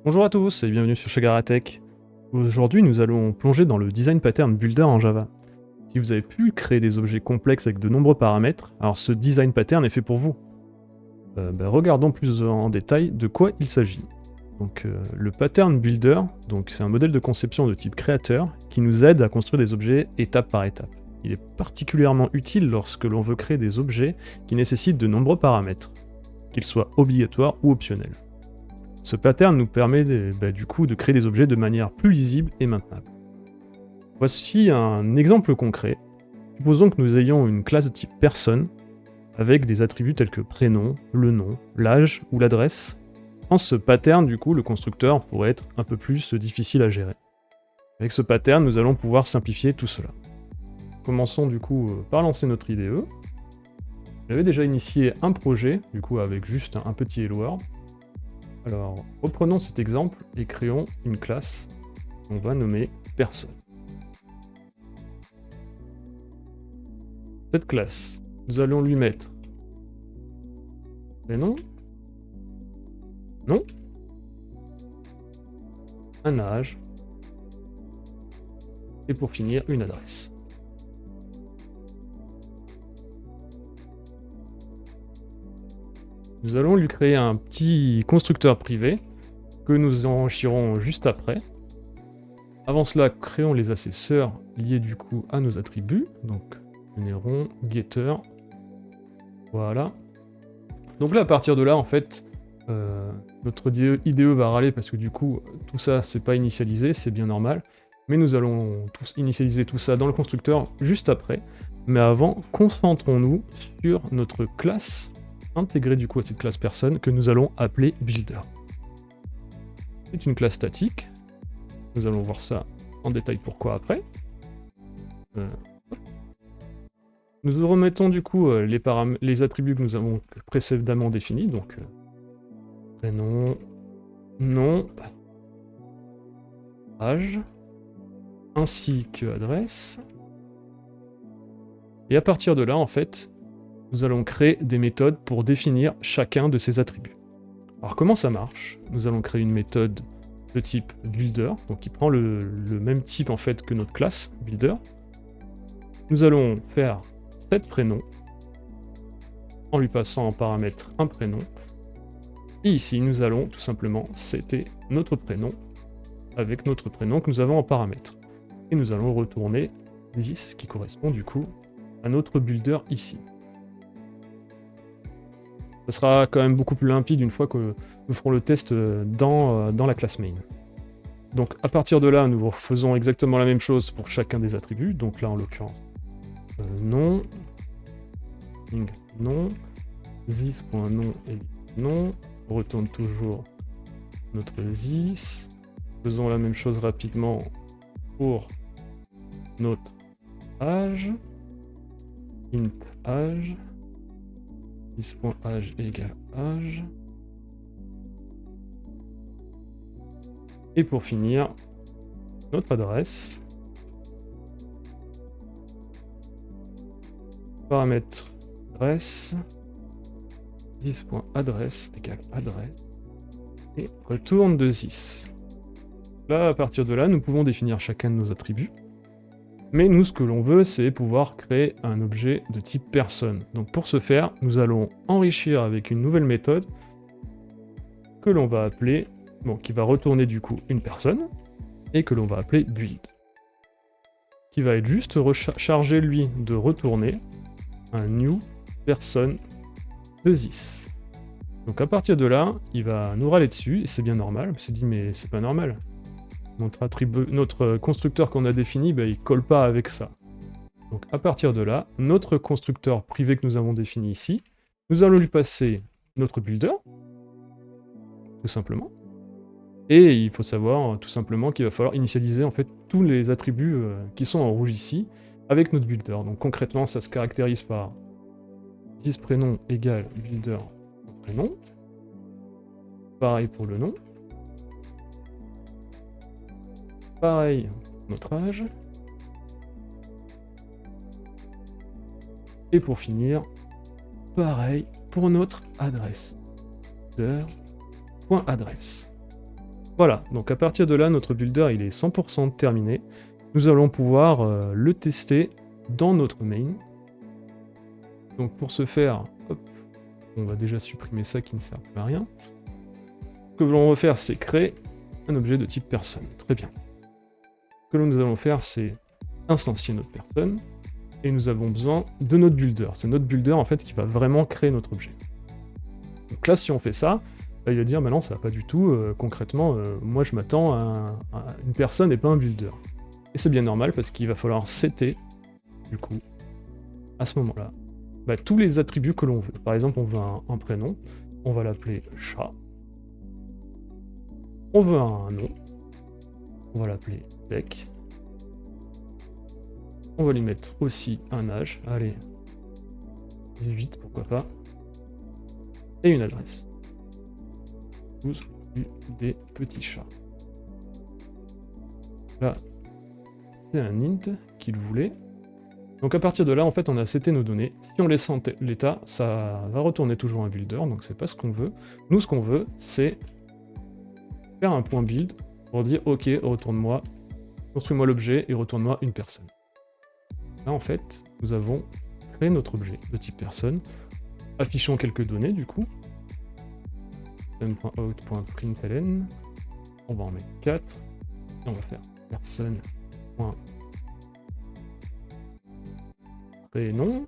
Bonjour à tous et bienvenue sur Shagaratech. Aujourd'hui, nous allons plonger dans le design pattern builder en Java. Si vous avez pu créer des objets complexes avec de nombreux paramètres, alors ce design pattern est fait pour vous. Regardons plus en détail de quoi il s'agit. Le pattern builder, c'est un modèle de conception de type créateur qui nous aide à construire des objets étape par étape. Il est particulièrement utile lorsque l'on veut créer des objets qui nécessitent de nombreux paramètres, qu'ils soient obligatoires ou optionnels. Ce pattern nous permet de créer des objets de manière plus lisible et maintenable. Voici un exemple concret. Supposons que nous ayons une classe de type personne avec des attributs tels que prénom, le nom, l'âge ou l'adresse. Sans ce pattern, le constructeur pourrait être un peu plus difficile à gérer. Avec ce pattern, nous allons pouvoir simplifier tout cela. Commençons par lancer notre IDE. J'avais déjà initié un projet, avec juste un petit hello world. Alors, reprenons cet exemple et créons une classe qu'on va nommer personne. Cette classe, nous allons lui mettre prénom, nom, un âge, et pour finir, une adresse. Nous allons lui créer un petit constructeur privé que nous enrichirons juste après. Avant cela, créons les accesseurs liés à nos attributs. Donc, générons getter. Voilà. Donc là, à partir de là, en fait, notre IDE va râler parce que tout ça, c'est pas initialisé, c'est bien normal. Mais nous allons initialiser tout ça dans le constructeur juste après. Mais avant, concentrons-nous sur notre classe intégrée à cette classe personne que nous allons appeler builder. C'est une classe statique. Nous allons voir ça en détail pourquoi après. Nous remettons les attributs que nous avons précédemment définis, donc prénom, nom, âge, ainsi que adresse. Et à partir de là, en fait, nous allons créer des méthodes pour définir chacun de ces attributs. Alors comment ça marche? Nous allons créer une méthode de type builder, donc qui prend le même type en fait que notre classe builder. Nous allons faire set prénom en lui passant en paramètre un prénom. Et ici, nous allons tout simplement setter notre prénom avec notre prénom que nous avons en paramètre. Et nous allons retourner 10 qui correspond à notre builder ici. Ça sera quand même beaucoup plus limpide une fois que nous ferons le test dans la classe main. Donc à partir de là, nous faisons exactement la même chose pour chacun des attributs. Donc là, en l'occurrence, nom, nom, this.nom et nom. On retourne toujours notre this. Faisons la même chose rapidement pour notre âge. Int âge. This.âge égale âge. Et pour finir, notre adresse. Paramètre adresse. This.adresse égale adresse. Et retourne de this. Là, à partir de là, nous pouvons définir chacun de nos attributs. Mais nous, ce que l'on veut, c'est pouvoir créer un objet de type personne. Donc pour ce faire, nous allons enrichir avec une nouvelle méthode que l'on va appeler, qui va retourner une personne, et que l'on va appeler build. Qui va être juste chargé, lui, de retourner un new person de this. Donc à partir de là, il va nous râler dessus, et c'est bien normal. On s'est dit, mais c'est pas normal. Notre constructeur qu'on a défini, il colle pas avec ça. Donc à partir de là, notre constructeur privé que nous avons défini ici, nous allons lui passer notre builder, tout simplement. Et il faut savoir tout simplement qu'il va falloir initialiser en fait tous les attributs qui sont en rouge ici avec notre builder. Donc concrètement, ça se caractérise par this prénom égale builder prénom. Pareil pour le nom. Pareil, notre âge. Et pour finir, pareil pour notre adresse. Adresse. Voilà, donc à partir de là, notre builder il est 100% terminé. Nous allons pouvoir le tester dans notre main. Donc pour ce faire, hop, on va déjà supprimer ça qui ne sert plus à rien. Ce que l'on va faire, c'est créer un objet de type personne. Très bien. Ce que nous allons faire, c'est instancier notre personne. Et nous avons besoin de notre builder. C'est notre builder en fait qui va vraiment créer notre objet. Donc là, si on fait ça, il va dire, bah non, ça va pas du tout, concrètement, moi je m'attends à une personne et pas un builder. Et c'est bien normal parce qu'il va falloir setter, du coup, à ce moment-là, bah, tous les attributs que l'on veut. Par exemple, on veut un prénom, on va l'appeler chat. On veut un nom, on va l'appeler tech. On va lui mettre aussi un âge, allez, 18, pourquoi pas, et une adresse. 12 rue des petits chats. Là, c'est un int qu'il voulait. Donc à partir de là, en fait, on a seté nos données. Si on laisse en l'état, ça va retourner toujours un builder, donc c'est pas ce qu'on veut. Nous, ce qu'on veut, c'est faire un point build pour dire, ok, retourne-moi, construis-moi l'objet et retourne-moi une personne. Là, en fait, nous avons créé notre objet de type personne. Affichons quelques données, du coup. Out.println. On va en mettre 4. Et on va faire personne. Prénom.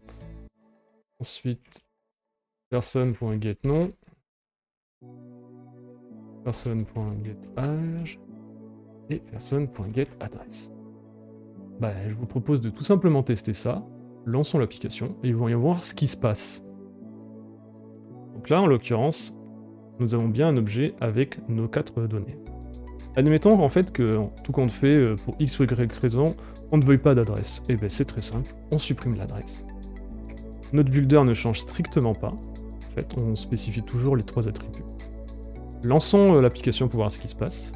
Ensuite, personne.getNom. Personne.getAge. Et personne.getAdresse. Bah, je vous propose de tout simplement tester ça. Lançons l'application et voyons voir ce qui se passe. Donc là, en l'occurrence, nous avons bien un objet avec nos 4 données. Admettons en fait que tout compte fait, pour x ou y raison, on ne veuille pas d'adresse. Et bien c'est très simple, on supprime l'adresse. Notre builder ne change strictement pas. En fait, on spécifie toujours les 3 attributs. Lançons l'application pour voir ce qui se passe.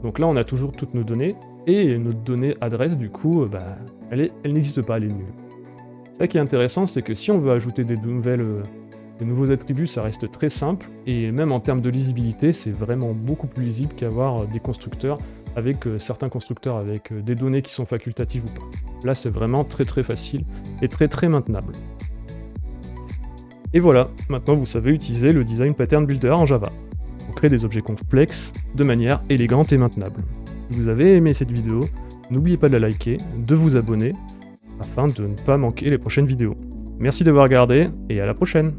Donc là, on a toujours toutes nos données. Et notre donnée adresse, du coup, bah, elle n'existe pas, elle est nulle. Ça qui est intéressant, c'est que si on veut ajouter des nouveaux attributs, ça reste très simple, et même en termes de lisibilité, c'est vraiment beaucoup plus lisible qu'avoir des constructeurs avec certains constructeurs avec des données qui sont facultatives ou pas. Là, c'est vraiment très très facile et très très maintenable. Et voilà, maintenant vous savez utiliser le Design Pattern Builder en Java pour créer des objets complexes de manière élégante et maintenable. Si vous avez aimé cette vidéo, n'oubliez pas de la liker, de vous abonner, afin de ne pas manquer les prochaines vidéos. Merci d'avoir regardé, et à la prochaine!